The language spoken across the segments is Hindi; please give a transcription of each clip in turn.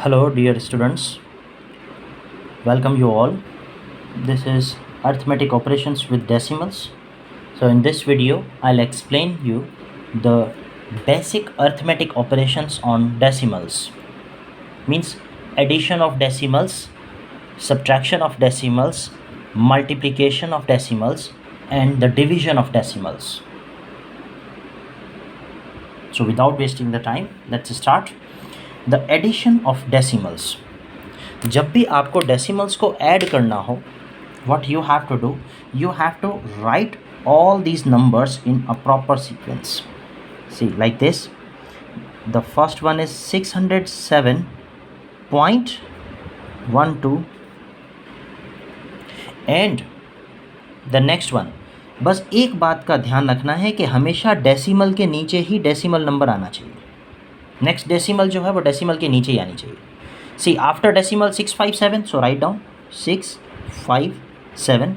Hello, dear students. Welcome you all. This is arithmetic operations with decimals. So in this video, I'll explain you the basic arithmetic operations on decimals. Means addition of decimals, subtraction of decimals, multiplication of decimals, and the division of decimals. So without wasting the time, let's start. The addition of decimals. जब भी आपको डेसिमल्स को ऐड करना हो, what you have to do, you have to write all these numbers in a proper sequence. See, like this. The first one is 607.12 and the next one. बस एक बात का ध्यान रखना है कि हमेशा डेसिमल के नीचे ही डेसिमल नंबर आना चाहिए. नेक्स्ट डेसिमल जो है वो डेसिमल के नीचे ही आनी चाहिए. See, after decimal 657, so write down 657.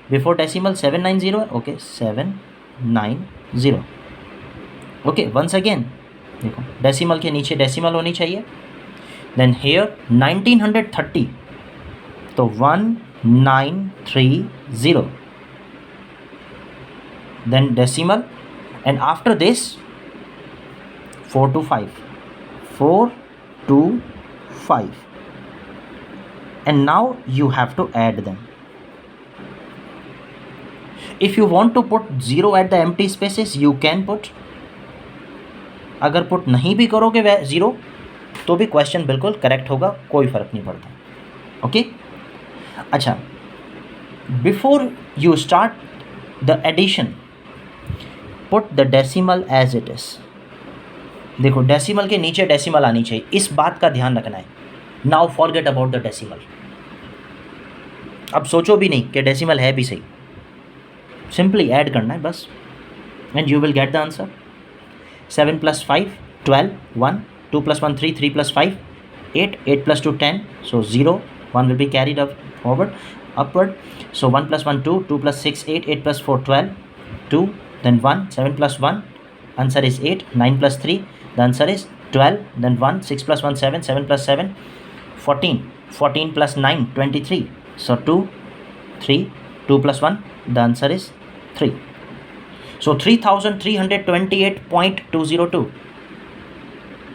Before decimal 790, okay, 790. Okay, once again, देखो डेसिमल के नीचे डेसिमल होनी चाहिए. Then here 1930, तो 1930. Then decimal, and after this 4 to 5, 4 to 5, and now you have to add them. If you want to put 0 at the empty spaces, you can put. अगर पुट नहीं भी करोगे 0 तो भी क्वेश्चन बिल्कुल करेक्ट होगा, कोई फ़र्क नहीं पड़ता. ओके, अच्छा, before you start the addition, put the decimal as it is. देखो डेसिमल के नीचे डेसिमल आनी चाहिए, इस बात का ध्यान रखना है. Now forget about the decimal. अब सोचो भी नहीं कि डेसिमल है भी सही, सिंपली ऐड करना है बस, and you will get the answer. 7 + 5 12, 1, 2 + 1 3, 3 + 5 8, 8 + 2 10, so 0, 1 will be carried upward. So 1 + 1 2, 2 + 6 8, 8 + 4 12, 2, then 1, 7 + 1, answer is 8, 9 + 3, the answer is 12, then 1, 6 + 1 7, 7 + 7 14, 14 + 9 23, so 2, 3, 2 + 1, the answer is 3. So 3328.202.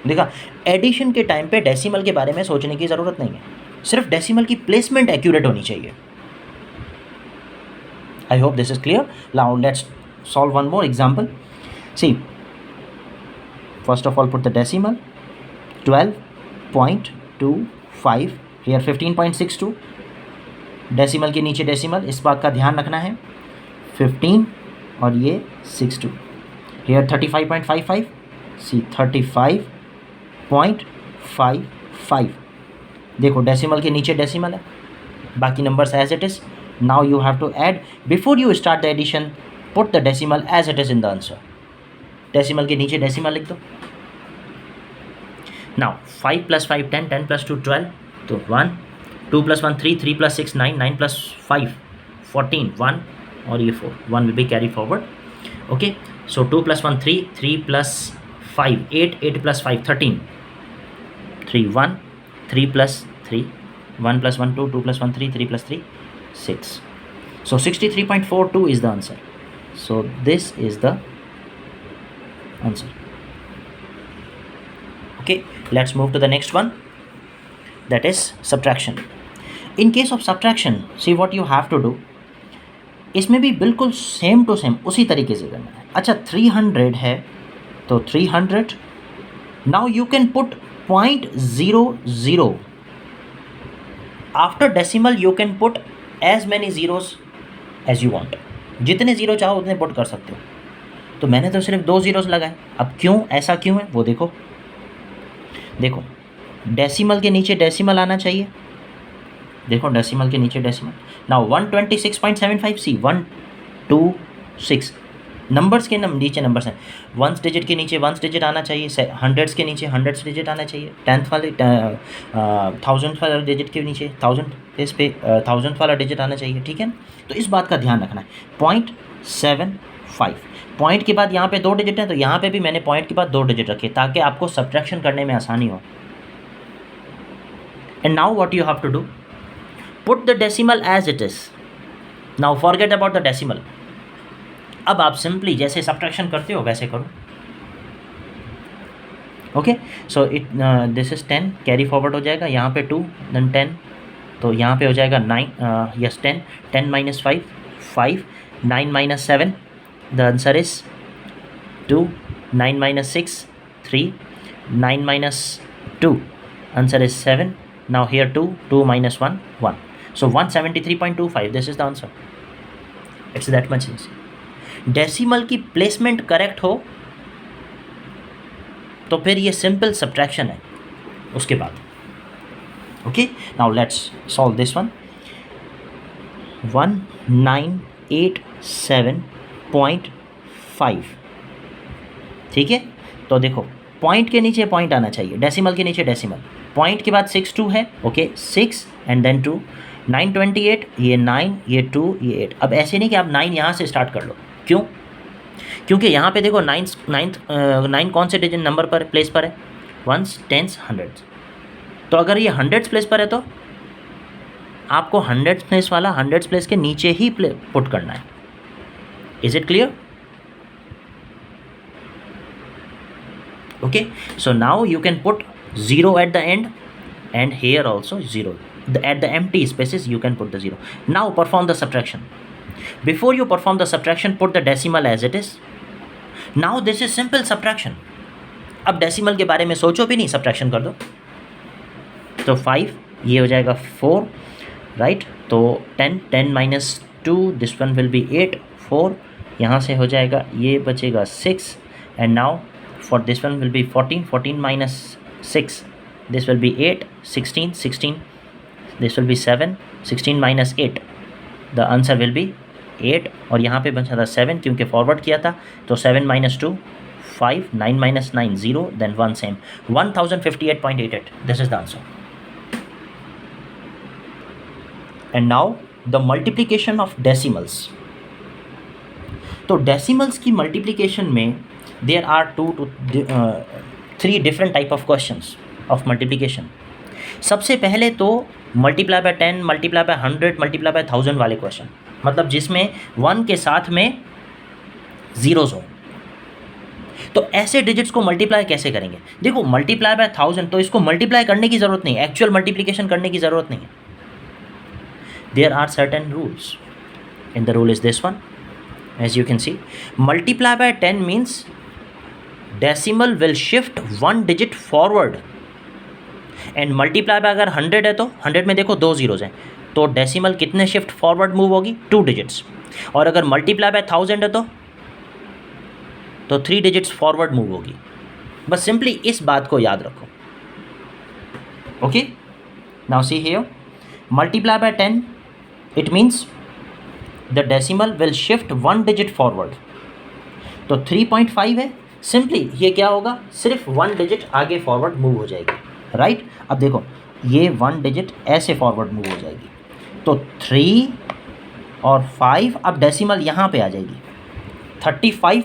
देखा, एडिशन के टाइम पे डेसिमल के बारे में सोचने की ज़रूरत नहीं है, सिर्फ डेसिमल की प्लेसमेंट एक्यूरेट होनी चाहिए. I hope this is clear. Now let's solve one more example. See, first of all put the decimal 12.25, here 15.62. Decimal के नीचे डेसिमल, इस बात का ध्यान रखना है. 15 और ये 62. here 35.55, see 35.55. देखो डेसिमल के नीचे डेसिमल है, बाकी numbers as it is. Now you have to add. Before you start the addition, put the decimal as it is in the answer. Decimal के नीचे डेसिमल लिख दो. नाउ 5 + 5 10, 10 + 2 12, तो 1, 2 + 1 3, 3 + 6 9, 9 + 5 14, 1 और ये 4, 1 will be carry forward. Okay, so 2 + 1 3, 3 + 5 8, 8 + 5 13, 3 1, 3 + 3, 1 + 1 2, 2 + 1 3, 3 + 3 6. So 63.42 is the answer. So this is the answer. Okay, let's move to the next one, that is subtraction. In case of subtraction, see what you have to do. इसमें भी बिल्कुल सेम टू सेम उसी तरीके से करना है. अच्छा, 300 है तो 300. Now you can put 0.00. After decimal you can put as many zeros as you want. जितने ज़ीरो चाहो उतने पुट कर सकते हो. तो मैंने तो सिर्फ 2 ज़ीरोज़ लगाए. अब क्यों, ऐसा क्यों है वो देखो. देखो डेसिमल के नीचे डेसिमल आना चाहिए. देखो डेसिमल के नीचे डेसिमल. नाउ 126.75, सी 126 नंबर्स के नीचे नंबर्स हैं. वंस डिजिट के नीचे वंस डिजिट आना चाहिए, हंड्रेड्स के नीचे हंड्रेड्स डिजिट आना चाहिए, टेंथ वाले थाउजेंड वाला डिजिट के नीचे थाउजेंड, इस पे थाउजेंड वाला डिजिट आना चाहिए. ठीक है, तो इस बात का ध्यान रखना है. 0.75 पॉइंट के बाद यहाँ पे 2 डिजिट हैं, तो यहाँ पे भी मैंने पॉइंट के बाद 2 डिजिट रखे ताकि आपको सब्ट्रैक्शन करने में आसानी हो. And now what you have to do? Put the decimal as it is. Now forget about the decimal. अब आप सिंपली जैसे सब्ट्रैक्शन करते हो वैसे करो. Okay, so it this is 10, carry forward हो जाएगा, यहाँ पे 2 देन 10, तो यहाँ पे हो जाएगा 9, yes 10, 10 minus 5, 5, 9 minus 7, the answer is 2, 9 minus 6, 3, 9 minus 2, answer is 7, now here 2, 2 minus 1, 1, so 173.25, this is the answer. It's that much easy. Decimal की प्लेसमेंट करेक्ट हो तो फिर ये सिंपल सब्ट्रैक्शन है उसके बाद. Okay, now let's solve this one. 1987.5, ठीक है. तो देखो पॉइंट के नीचे पॉइंट आना चाहिए, डेसिमल के नीचे डेसिमल, पॉइंट के बाद 6 2 है. ओके, 6 एंड देन 2, 928, ये 9, ये 2, ये 8. अब ऐसे नहीं कि आप 9 यहाँ से स्टार्ट कर लो. क्यों? क्योंकि यहाँ पे देखो 9 कौन से डिजिट नंबर पर प्लेस पर है? 1s, 10s, 100s. तो अगर ये 100s प्लेस पर है तो आपको 100s प्लेस वाला 100s प्लेस के नीचे ही पुट करना है. Is it clear? Okay, so now you can put 0 at the end and here also 0. At the empty spaces you can put the 0. Now perform the subtraction. Before you perform the subtraction, put the decimal as it is. Now this is simple subtraction. अब decimal के बारे में सोचो भी नहीं, subtraction कर दो. तो 5, ये हो जाएगा 4, right? तो 10, 10 minus 2, this one will be 8, 4, यहाँ से हो जाएगा, ये बचेगा 6, and now for this one will be 14, 14 minus 6, this will be 8, 16, 16, this will be 7, 16 minus 8, the answer will be 8, और यहाँ पे बचा था 7 क्योंकि फॉरवर्ड किया था. तो 7 minus 2, 5, 9 minus 9, 0, then 1 same, 1058.88. this is the answer. And now the multiplication of decimals. तो decimals की multiplication में there are 2 to 3 different type of questions of multiplication. सबसे पहले तो multiply by 10, multiply by 100, multiply by 1000 वाले क्वेश्चन, मतलब जिसमें 1 के साथ में जीरोस हो. तो ऐसे डिजिट्स को मल्टीप्लाई कैसे करेंगे? देखो मल्टीप्लाई बाय 1000 तो इसको मल्टीप्लाई करने की ज़रूरत नहीं, एक्चुअल मल्टीप्लिकेशन करने की ज़रूरत नहीं है. There are certain rules and the rule is this one, as you can see. Multiply by 10 means decimal will shift 1 digit forward, and multiply by अगर 100 है तो 100 में देखो 2 जीरोज़ हैं, तो डेसिमल कितने शिफ्ट फॉरवर्ड मूव होगी? 2 डिजिट्स. और अगर मल्टीप्लाई बाय 1000 है तो 3 डिजिट्स फॉरवर्ड मूव होगी. बस सिंपली इस बात को याद रखो. Okay, now C here, multiply by 10 it means the decimal will shift 1 digit forward. तो 3.5 है, सिंपली ये क्या होगा, सिर्फ 1 डिजिट आगे फॉरवर्ड मूव हो जाएगी, राइट? अब देखो ये 1 डिजिट ऐसे फॉरवर्ड मूव हो जाएगी, तो 3 और 5, अब डेसिमल यहाँ पे आ जाएगी 35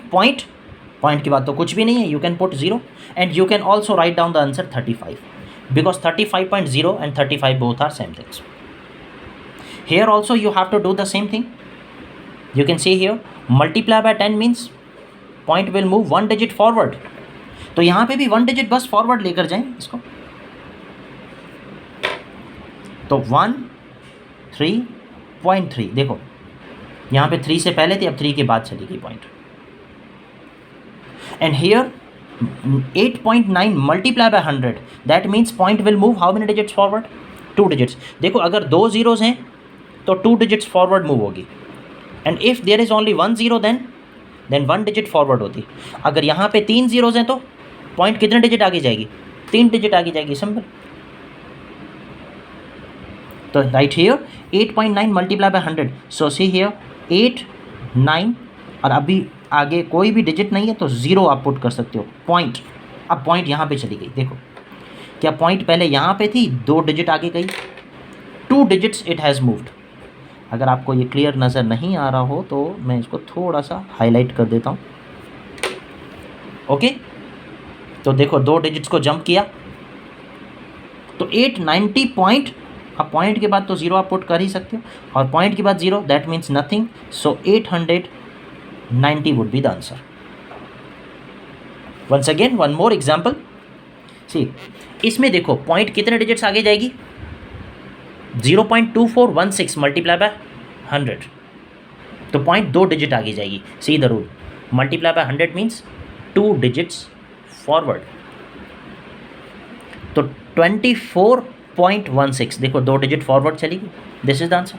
पॉइंट के बाद तो कुछ भी नहीं है, you can put 0 and you can also write down the answer 35 because 35.0 and 35 both are same things. Here also you have to do the same thing. You can see here multiply by 10 means point will move 1 digit forward, तो यहाँ पे भी 1 डिजिट बस फॉरवर्ड लेकर जाएं इसको. तो 1, 3.3 देखो यहाँ पे 3 से पहले थी, अब 3 के बाद चली गई point. And here 8.9 multiply by 100, that means point will move how many digits forward? 2 digits. देखो अगर 2 जीरोज़ हैं तो 2 डिजिट्स फॉरवर्ड मूव होगी, and if there is only 1 zero then 1 digit forward होती. अगर यहाँ पे 3 जीरोज़ हैं तो पॉइंट कितने डिजिट आगे जाएगी? 3 डिजिट आगे जाएगी, सिंपल. तो right here 8.9 multiply by 100, so see here 8, 9 और अभी आगे कोई भी डिजिट नहीं है तो 0 आप पुट कर सकते हो. पॉइंट, अब पॉइंट यहाँ पे चली गई. देखो क्या पॉइंट पहले यहाँ पे थी, 2 डिजिट आगे गई, 2 डिजिट्स इट हैज़ मूव्ड. अगर आपको ये क्लियर नज़र नहीं आ रहा हो तो मैं इसको थोड़ा सा हाईलाइट कर देता हूँ. ओके, तो देखो 2 डिजिट्स को जंप किया तो 890 पॉइंट, अब पॉइंट के बाद तो जीरो आप पुट कर ही सकते हो, और पॉइंट के बाद zero that means nothing, so 890 would be the answer. Once again one more example. See, इसमें देखो पॉइंट कितने डिजिट्स आगे जाएगी, 0.2416 मल्टीप्लाई बाय 100, तो पॉइंट 2 डिजिट आगे जाएगी. See the rule, multiply by 100 means 2 digits forward. तो 24.16 देखो 2 डिजिट फॉरवर्ड चलेगी. This is the answer.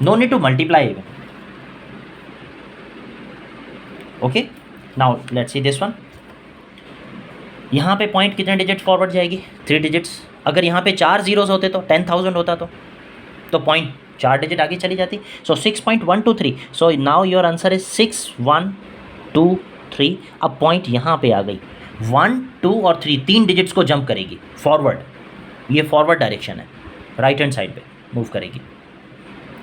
No need to multiply even. Okay, now let's see this one. यहाँ पे पॉइंट कितने डिजिट फॉरवर्ड जाएगी, 3 डिजिट्स. अगर यहाँ पे 4 जीरोस होते तो 10,000 होता, तो पॉइंट 4 डिजिट आगे चली जाती. सो 6.123. So now your answer is 6123. अब पॉइंट यहाँ पे आ गई, 1, 2 और 3 तीन डिजिट्स को जंप करेगी फॉरवर्ड. ये फॉरवर्ड डायरेक्शन है, राइट हैंड साइड पे मूव करेगी.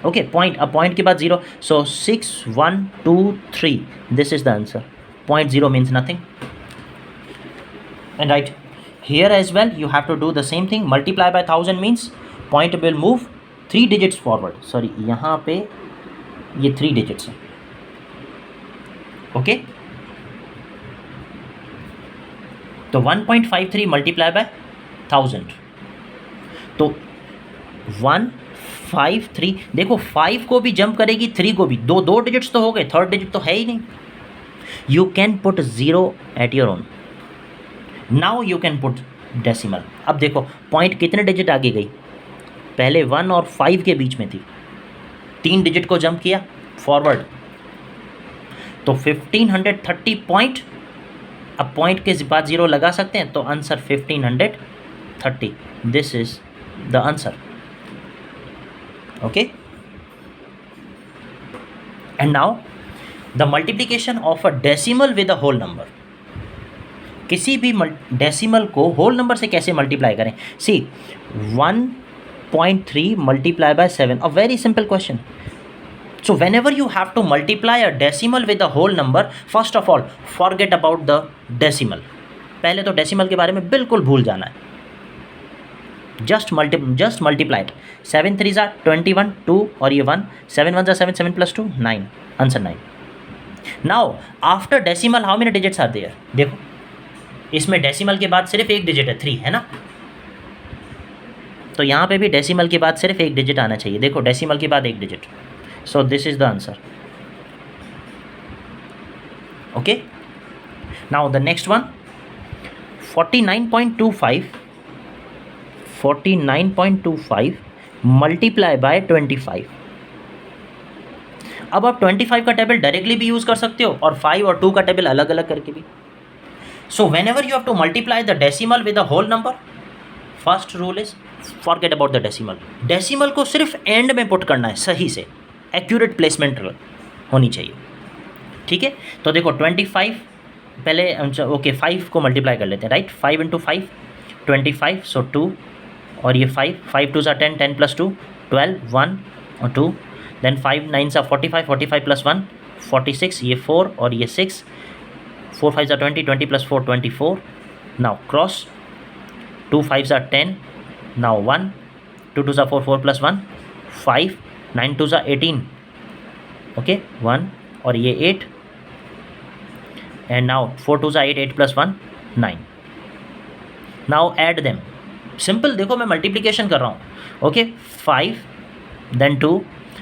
ओके, पॉइंट, अब पॉइंट के बाद zero, so 6123. This is the answer. Point zero means nothing. And right here as well you have to do the same thing. Multiply by 1000 means point will move 3 digits forward. Sorry, यहाँ पे ये 3 digits हैं. ओके, तो 1.53 मल्टीप्लाई बाय 1000, तो 153. देखो 5 को भी जंप करेगी, 3 को भी. दो डिजिट्स तो हो गए, थर्ड डिजिट तो है ही नहीं. You can put zero at your own. Now you can put decimal. अब देखो पॉइंट कितने डिजिट आगे गई, पहले 1 और 5 के बीच में थी, 3 डिजिट को जंप किया फॉरवर्ड, तो 1530 पॉइंट. अब पॉइंट के बाद जीरो लगा सकते हैं, तो answer 1530. This is the answer. Okay, and now the multiplication of a decimal with a whole number. किसी भी डेसिमल को होल नंबर से कैसे मल्टीप्लाई करें. See, 1.3 multiply by 7, a very simple question. So whenever you have to multiply a decimal with a whole number, first of all forget about the decimal. पहले तो डेसिमल के बारे में बिल्कुल भूल जाना है. Just multiply it. 7 3 ज़ा 21, 2 और ये 1, 7 1 ज़ा 7, 7 + 2 9. Answer 9. Now after decimal how many digits are there. देखो इसमें डेसिमल के बाद सिर्फ एक डिजिट है, 3 है ना, तो यहाँ पे भी डेसिमल के बाद सिर्फ एक डिजिट आना चाहिए. देखो डेसिमल के बाद एक digit, so this is the answer. Okay, now the next one, 49.25 multiply by 25. अब आप 25 का टेबल डायरेक्टली भी यूज़ कर सकते हो और 5 और 2 का टेबल अलग अलग करके भी. So whenever you have to multiply the decimal with a whole number, first rule is forget about the decimal. Decimal को सिर्फ एंड में पुट करना है, सही से एक्यूरेट प्लेसमेंट होनी चाहिए. ठीक है, तो देखो 25 पहले, ओके 5 को मल्टीप्लाई कर लेते हैं, राइट. 5 × 5 25, सो 2 और ये 5, 5 2 = 10, 10 + 2 12, 1 और 2, देन 5 9 = 45, 45 + 1 46, ये 4 और ये 6, 4 5 = 20, 20 + 4 24. Now cross, 2 5 = 10. Now 1, 2 2 = 4, 4 + 1 5, 9 2 = 18. Okay, 1 और ये 8. And now 4 2 = 8, 8 + 1 9. Now add them. Simple. देखो मैं मल्टीप्लिकेशन कर रहा हूँ. Okay, 5 then 2,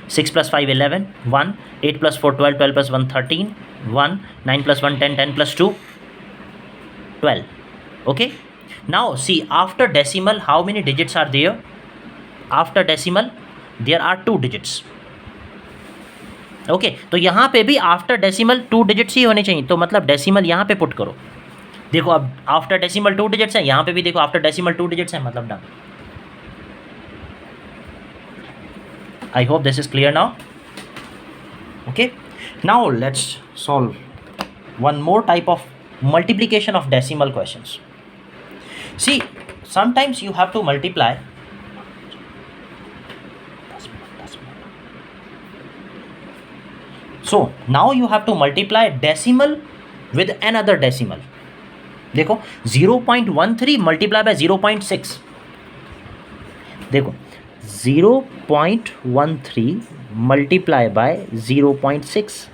6 + 5 11, 1 8 + 4 12, 12 + 1 13, 1 9 + 1 10, 10 + 2 12. Okay, now see after decimal how many digits are there. After decimal there are 2 digits. Okay, तो यहाँ पे भी आफ्टर डेसिमल 2 डिजिट्स ही होने चाहिए, तो मतलब डेसिमल यहाँ पे पुट करो. देखो अब आफ्टर डेसिमल 2 डिजिट्स हैं, यहाँ पे भी देखो आफ्टर डेसिमल 2 डिजिट्स हैं, मतलब done. I hope this is clear now. Okay, now let's solve one more type of multiplication of decimal questions. See, sometimes you have to multiply. So now you have to multiply decimal with another decimal. देखो 0.13 मल्टीप्लाई बाय 0.6, देखो 0.13 मल्टीप्लाई बाय 0.6।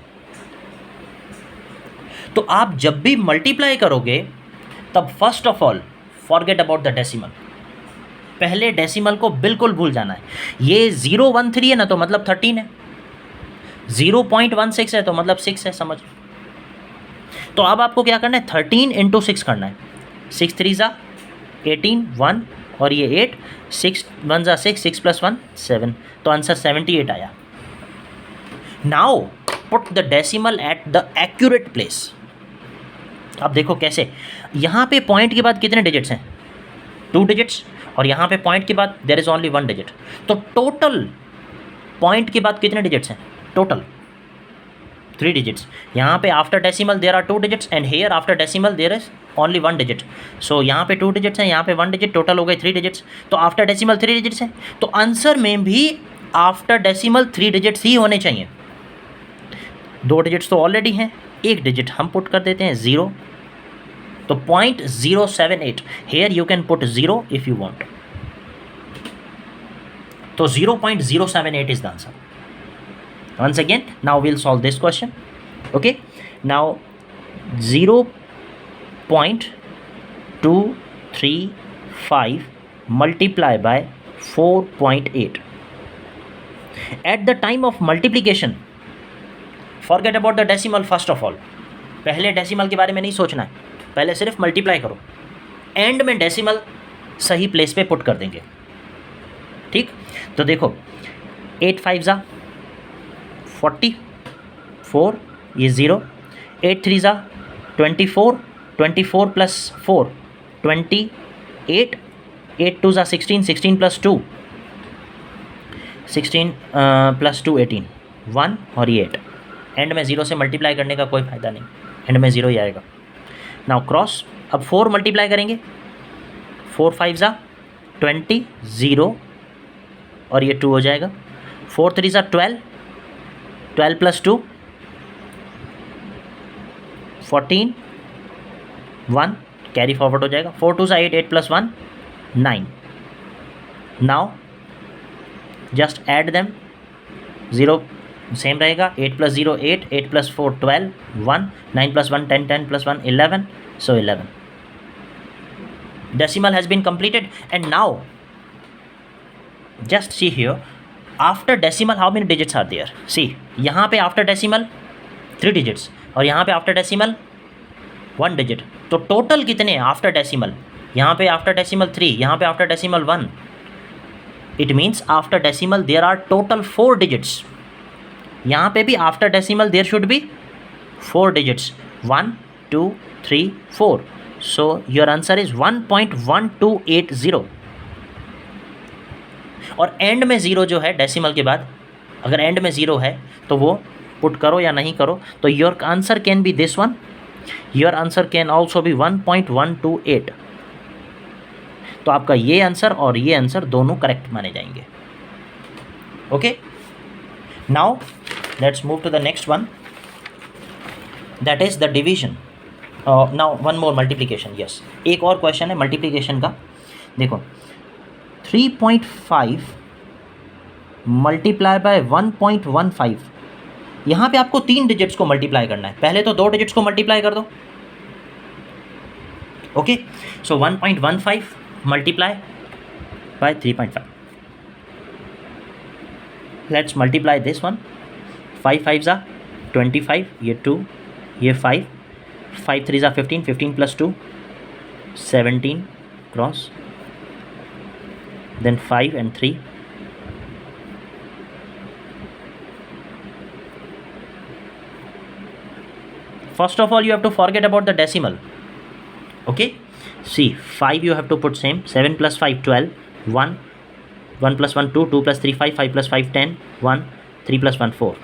तो आप जब भी मल्टीप्लाई करोगे तब first of all forget about the decimal, पहले डेसिमल को बिल्कुल भूल जाना है। ये 013 है ना तो मतलब 13 है, 0.16 है तो मतलब 6 है, समझ। तो अब आपको क्या करना है, 13 इंटू 6 करना है। 6 3 ज़ा 18, 1 और ये 8, 6 1 ज़ा 6, 6 + 1 7, तो आंसर 78 आया। Now put the decimal at the accurate place. अब देखो कैसे, यहाँ पे पॉइंट के बाद कितने डिजिट्स हैं, 2 डिजिट्स, और यहाँ पे पॉइंट के बाद देयर इज ओनली 1 डिजिट। तो टोटल पॉइंट के बाद कितने डिजिट्स हैं, टोटल 3 डिजिट्स। यहाँ पे after decimal there are 2 digits and here after decimal there is only 1 digit. So यहाँ पे 2 डिजिट्स हैं, यहाँ पे 1 डिजिट, टोटल हो गए 3 डिजिट्स। तो आफ्टर डेसिमल 3 डिजिट्स हैं, तो आंसर में भी आफ्टर डेसिमल 3 डिजिट्स ही होने चाहिए। 2 डिजिट्स तो ऑलरेडी हैं, 1 डिजिट हम पुट कर देते हैं 0, तो 0.078। Here you can put 0 if you want. तो 0.078 is the answer. Once again, now we'll solve this question. Okay, now 0.235 multiply by 4.8. At the time of multiplication, forget about the decimal first of all. पहले डेसिमल के बारे में नहीं सोचना है, पहले सिर्फ मल्टीप्लाई करो, एंड में डेसिमल सही प्लेस पे पुट कर देंगे। ठीक, तो देखो 8 5 ज़ा 44, ये 0, 8 3 ज़ा 24, 24 + 4 28, 8 2 ज़ा 16, 16 + 2 16 + 2 18, 1 और ये 8। एंड में 0 से मल्टीप्लाई करने का कोई फ़ायदा नहीं, एंड में 0 ही आएगा। नाउ क्रॉस, अब 4 मल्टीप्लाई करेंगे, 4 5 ज़ा 20, 0 और ये 2 हो जाएगा। 4 3 ज़ा 12, 12 + 2 14, 1 कैरी फॉरवर्ड हो जाएगा। 4 2 ज़ा 8, 8 + 1 9। Now just add them, 0 same रहेगा, 8 + 0 8, 8 + 4 12, 1 9 + 1 10, 10 + 1 11, so 11. Decimal has been completed, and now just see here, after decimal how many digits are there? See, यहाँ पे after decimal 3 digits और यहाँ पे after decimal 1 digit, तो टोटल कितने हैं आफ्टर डेसिमल? यहाँ पे आफ्टर डेसिमल 3, यहाँ पे after decimal 1। It means after decimal there are total 4 digits. यहाँ पे भी after decimal there should be 4 digits, 1 2 3 4। So your answer is 1.1280। और एंड में 0 जो है डेसिमल के बाद, अगर एंड में 0 है तो वो पुट करो या नहीं करो, तो your answer can be this one, your answer can also be 1.128। तो आपका ये आंसर और ये आंसर दोनों करेक्ट माने जाएंगे। Okay, now let's move to the next one, that is the division. Now one more multiplication. Yes, एक और क्वेश्चन है मल्टीप्लिकेशन का। देखो 3.5 मल्टीप्लाई बाय 1.15, यहाँ पे आपको 3 डिजिट्स को मल्टीप्लाई करना है। पहले तो 2 डिजिट्स को मल्टीप्लाई कर दो। Okay, so 1.15 multiply by 3.5, let's multiply this one. 5 5 ज़ा 25, ये 2, ये 5, 5 3 ज़ा 15, 15 + 2 17 cross, then 5 and 3, first of all you have to forget about the decimal. Okay, see 5 you have to put same, 7 + 5 12, 1 1 + 1 2, 2 + 3 5, 5 + 5 10, 1 3 + 1 4,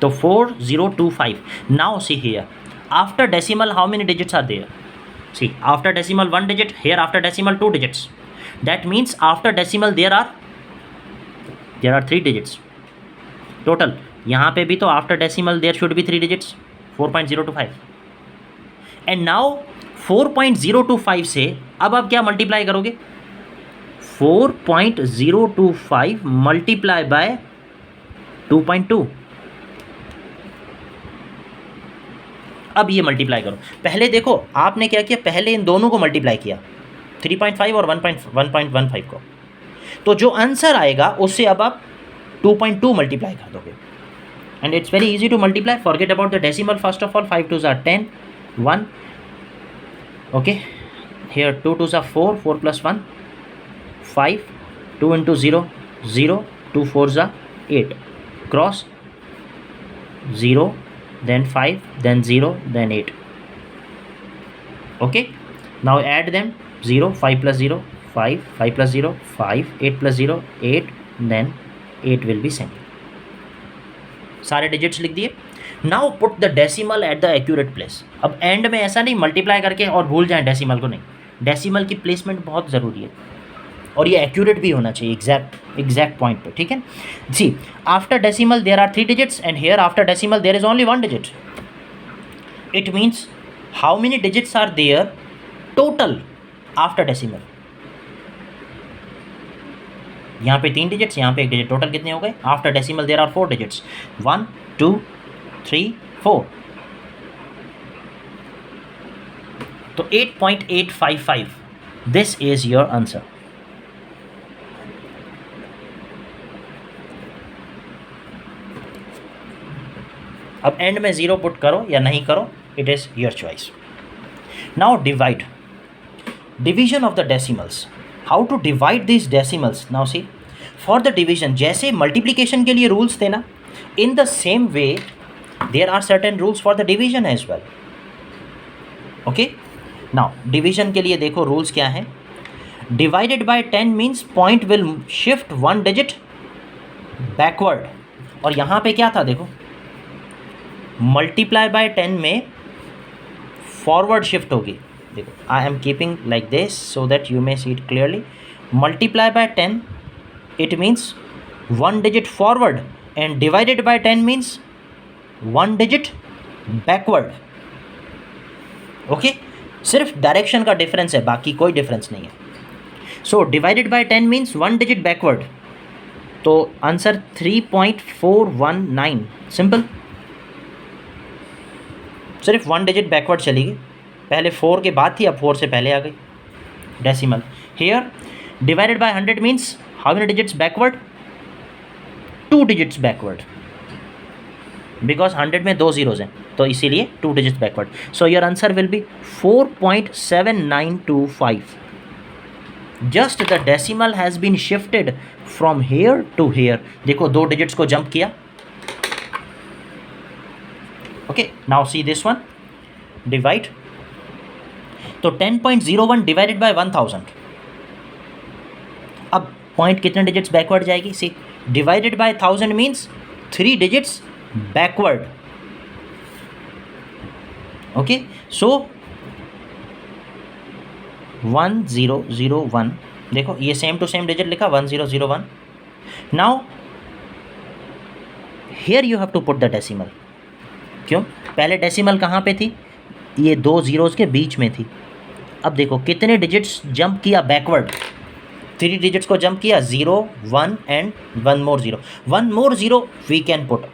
so 4025. Now see here, after decimal how many digits are there? See, after decimal 1 digit, here after decimal 2 digits. That means after decimal there are 3 digits total. यहाँ पे भी तो after decimal there should be 3 digits, 4.025. and now 4.025 से अब आप क्या मल्टीप्लाई करोगे? 4.025 मल्टीप्लाई बाय 2.2। अब ये मल्टीप्लाई करो। पहले देखो आपने क्या किया, पहले इन दोनों को मल्टीप्लाई किया 3.5 और 1.15 को, तो जो आंसर आएगा उससे अब आप 2.2 मल्टीप्लाई कर दोगे and it's very easy to multiply. Forget about the decimal first of all. 5 2s are 10, 1, okay, here 2 2s are 4, 4 plus 1 5, 2 into 0 0, 2 4s are 8, cross 0 then 5 then 0 then 8, okay, now add them 0, 5 plus 0 5, 5 plus 0 5, 8 plus 0 8, then 8 will be same। सारे डिजिट्स लिख दिए। Now put the decimal at the accurate place. अब एंड में ऐसा नहीं मल्टीप्लाई करके और भूल जाएं डेसिमल को, नहीं, डेसिमल की प्लेसमेंट बहुत ज़रूरी है और ये एक्यूरेट भी होना चाहिए एग्जैक्ट पॉइंट पे, ठीक है। See after decimal there are 3 digits and here after decimal there is only 1 digit. It means how many digits are there total after decimal. यहाँ पे 3 डिजिट्स, यहाँ पे 1 डिजिट, टोटल कितने हो गए after decimal there are 4 digits, 1 2 3 4, तो 8.855 दिस इज योर आंसर। अब एंड में 0 पुट करो या नहीं करो, it is your choice. Now divide, division of the decimals. How to divide this decimals. Now see for the division, जैसे मल्टीप्लिकेशन के लिए रूल्स थे ना, in the same way there are certain rules for the division as well, okay. Now division के लिए देखो रूल्स क्या है। Divided by 10 means point will shift 1 digit backward, और यहाँ पे क्या था देखो, मल्टीप्लाई बाय 10 में फॉरवर्ड शिफ्ट होगी। देखो I am keeping like this so that you may see it clearly. Multiply by 10 it means 1 digit forward and divided by 10 means 1 digit backward, okay. सिर्फ डायरेक्शन का डिफरेंस है, बाकी कोई डिफरेंस नहीं है। सो divided by 10 means 1 digit backward, तो आंसर 3.419, सिंपल। सिर्फ 1 डिजिट बैकवर्ड चली गई, पहले 4 के बाद थी, अब 4 से पहले आ गई decimal. Here divided by 100 means how many digits backward, 2 digits backward, because 100 में 2 जीरोज हैं तो इसीलिए 2 digits backward. So your answer will be 4.7925। Just the decimal has been shifted from here to here. देखो 2 डिजिट्स को जंप किया, okay. Now see this one, divide, तो 10.01 डिवाइडेड बाय 1000। अब पॉइंट कितने डिजिट्स बैकवर्ड जाएगी, see divided by 1000 means 3 digits backward, okay. So 1001, देखो ये सेम टू सेम डिजिट लिखा 1001। Now here you have to put the decimal. क्यों, पहले डेसिमल कहाँ पे थी, ये 2 जीरोज के बीच में थी। अब देखो कितने डिजिट्स जंप किया बैकवर्ड, 3 डिजिट्स को जंप किया, 0 1 and 1 more 0, 1 more 0 we can put.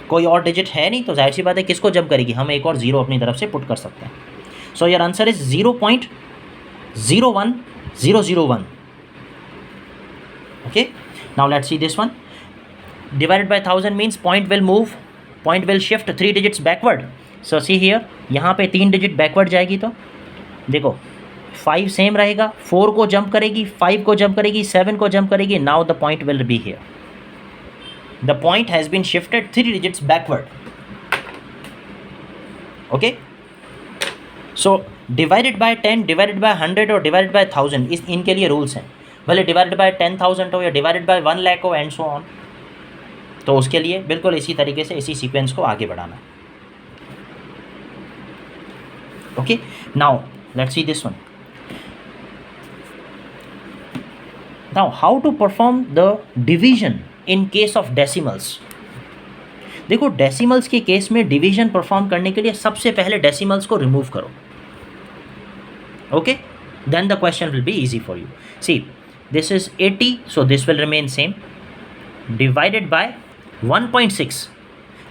कोई और डिजिट है नहीं तो जाहिर सी बात है किसको जंप करेगी, हम एक और 0 अपनी तरफ से पुट कर सकते हैं। सो your answer is 0.01001, okay. Now let's see this one, divided by 1000 means point will shift 3 digits backward. So see here, यहाँ पे 3 डिजिट बैकवर्ड जाएगी, तो देखो 5 सेम रहेगा, 4 को जंप करेगी, 5 को जंप करेगी, 7 को जंप करेगी। Now the point will be here, the point has been shifted 3 digits backward, okay. So divided by 10, divided by 100 और डिवाइडेड बाय 1000, इनके लिए रूल्स हैं। भले डिवाइडेड बाय 10,000 हो या डिवाइडेड बाय 1 लाख हो एंड सो ऑन, तो उसके लिए बिल्कुल इसी तरीके से इसी सीक्वेंस को आगे बढ़ाना, okay. Now let's see this one. Now how to perform the division in case of decimals. देखो डेसिमल्स के केस में डिवीजन परफॉर्म करने के लिए सबसे पहले डेसिमल्स को रिमूव करो, okay. then the question will be easy for you. See, this is 80, so this will remain same, divided by 1.6.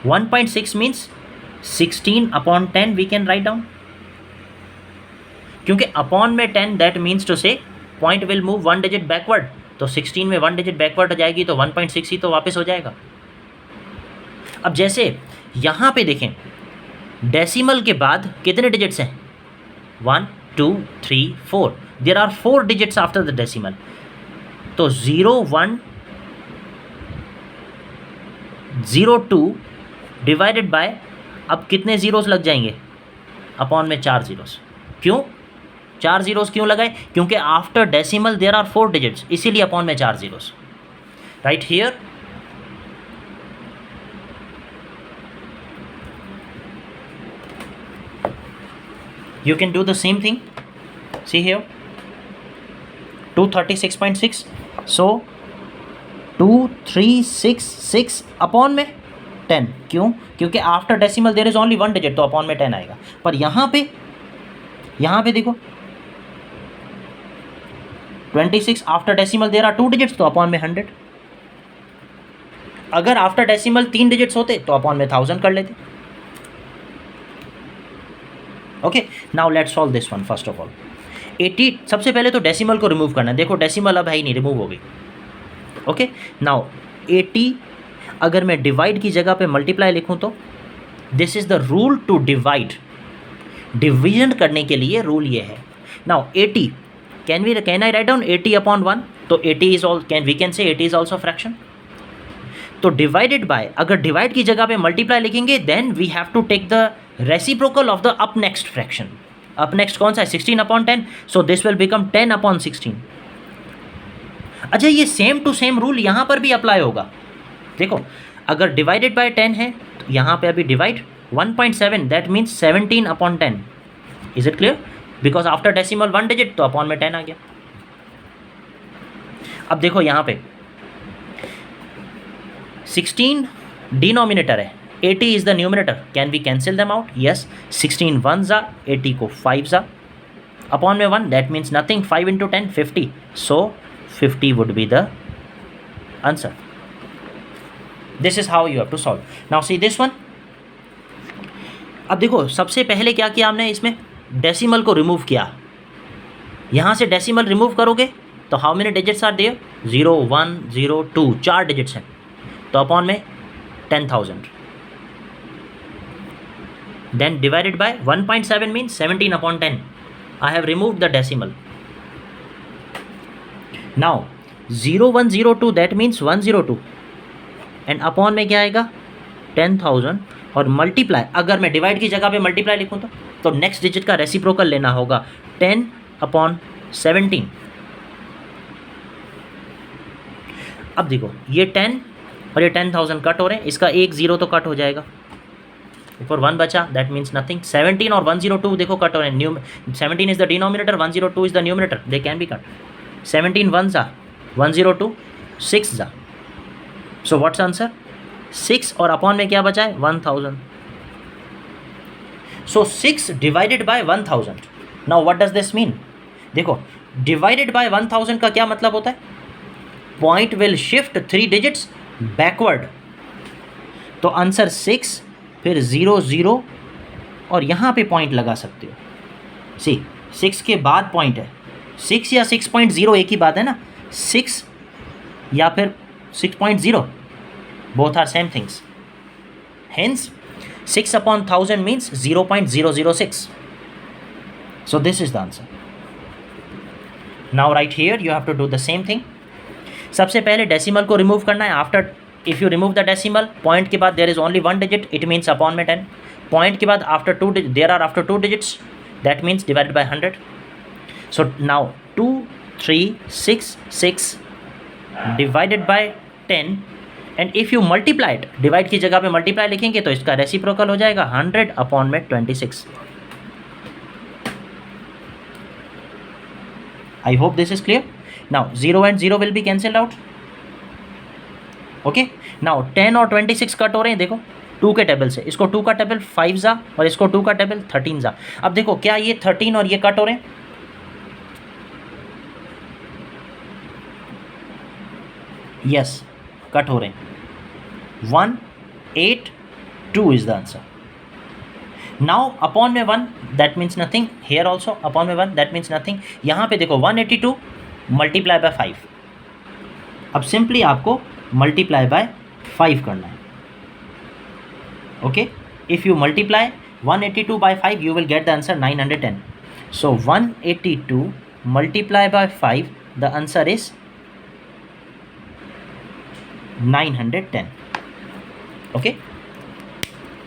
1.6 means 16 upon 10 we can write down, क्योंकि अपॉन में 10 दैट मीन्स टू से point will move 1 digit backward, तो 16 में 1 डिजिट बैकवर्ड हो जाएगी तो 1.6 ही तो वापस हो जाएगा। अब जैसे यहाँ पे देखें, डेसिमल के बाद कितने डिजिट्स हैं, 1 2 3 4, there are 4 digits after the decimal, तो 0 1 0 2 डिवाइडेड बाय, अब कितने ज़ीरोस लग जाएंगे, अपॉन में 4 ज़ीरोस। क्यों 4 ज़ीरोस क्यों लगाए, क्योंकि after decimal there are 4 digits, इसीलिए अपॉन में 4 zeros. Right here you can do the same thing. See here, 236.6, so 2366 upon में 10, क्यों, क्योंकि after decimal there is only 1 digit, तो अपॉन में 10 आएगा। पर यहाँ पे देखो 26 after decimal there are 2 digits, तो अपॉन में 100। अगर आफ्टर डेसिमल 3 डिजिट्स होते तो अपॉन में 1000 कर लेते। Okay, now let's solve this one. First of all 80, सबसे पहले तो डेसिमल को रिमूव करना है। देखो डेसिमल अब है ही नहीं, रिमूव हो गई। ओके, नाउ 80 अगर मैं डिवाइड की जगह पे मल्टीप्लाई लिखूं तो this is the rule to divide, division करने के लिए रूल ये है। Now 80 can I write down 80 upon 1, तो 80 is all we can say 80 is also fraction. तो डिवाइडेड बाय, अगर डिवाइड की जगह पे मल्टीप्लाई लिखेंगे then we have to take the reciprocal of the up next fraction. Up next कौन सा है, 16 upon 10, so this will become 10 upon 16। अच्छा, ये सेम टू सेम रूल यहाँ पर भी अप्लाई होगा। देखो अगर डिवाइडेड बाय 10 है तो यहाँ पे अभी divide 1.7, that means 17 upon 10। Is it clear, because after decimal 1 digit, तो अपॉन में 10 आ गया। अब देखो यहाँ पे 16 डिनोमिनेटर है, 80 is the numerator, can we cancel them out, yes. 16 1 जा, 80 को 5 जा, अपॉन में 1, that means nothing, 5 into 10 50, so 50 would be the answer. This is how you have to solve. Now see this one. अब देखो सबसे पहले क्या किया हमने, इसमें डेसिमल को रिमूव किया। यहाँ से डेसिमल रिमूव करोगे तो how many digits are there, 0 1 0 2, 4 digits हैं, तो अपॉन में 10,000। Then divided by 1.7 means 17 upon 10। I have removed the decimal. Now 0 1 0 2, that means 102, and upon में क्या आएगा 10,000, और मल्टीप्लाई, अगर मैं डिवाइड की जगह पे मल्टीप्लाई लिखूँ तो नेक्स्ट डिजिट का रेसिप्रोकल लेना होगा, 10 अपॉन 17। अब देखो ये 10 और ये 10,000 कट हो रहे हैं, इसका एक ज़ीरो तो कट हो जाएगा, ऊपर 1 बचा, दैट मीन्स नथिंग। 17 और 102 देखो कट हो रहे हैं, 17 is the denominator, 102 is the numerator, they can be cut. 17 1 जा, 102 6 जा, सो व्हाट्स आंसर 6, और अपॉन में क्या बचा है 1000। सो 6 divided by 1000। Now what does this mean, देखो डिवाइडेड बाय 1000 का क्या मतलब होता है, point will shift 3 digits backward, तो आंसर 6, फिर 0 0, और यहाँ पे पॉइंट लगा सकते हो। सी 6 के बाद पॉइंट है, 6 या 6.0 एक ही बात है ना, 6 या फिर 6.0, both are same things. Hence 6 upon 1000 means 0.006. So this is the answer. Now right here you have to do the same thing. सबसे पहले डेसिमल को रिमूव करना है। After if you remove the decimal, point के बाद there is only 1 digit, it means upon में 10। पॉइंट के बाद after 2 there are after 2 digits, that means divided by 100. So now 2 3 6 6 divided by 10, and if you multiply it, divide की जगह पे मल्टीप्लाई लिखेंगे तो इसका रेसिप्रोकल हो जाएगा 100 अपॉन में 26. I hope this is clear. Now 0 and 0 will be cancelled out. Okay. Now 10 और 26 कट हो रहे हैं, देखो 2 के टेबल से, इसको 2 का टेबल 5 जा और इसको 2 का टेबल 13 जा। अब देखो क्या ये 13 और ये कट हो रहे हैं, यस, कट हो रहे हैं. 182 is the answer. Now upon में 1 that means nothing. Here also upon में 1 that means nothing. यहाँ पे देखो 182 मल्टीप्लाई बाय 5. अब सिंपली आपको मल्टीप्लाई बाय 5 करना है. Okay, if you multiply 182 by 5 you will get the answer 910. So 182 multiplied by 5, the answer is 910. Okay,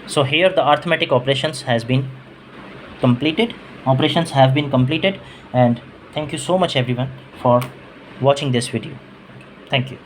so here the arithmetic operations have been completed, and thank you so much everyone for watching this video. Thank you.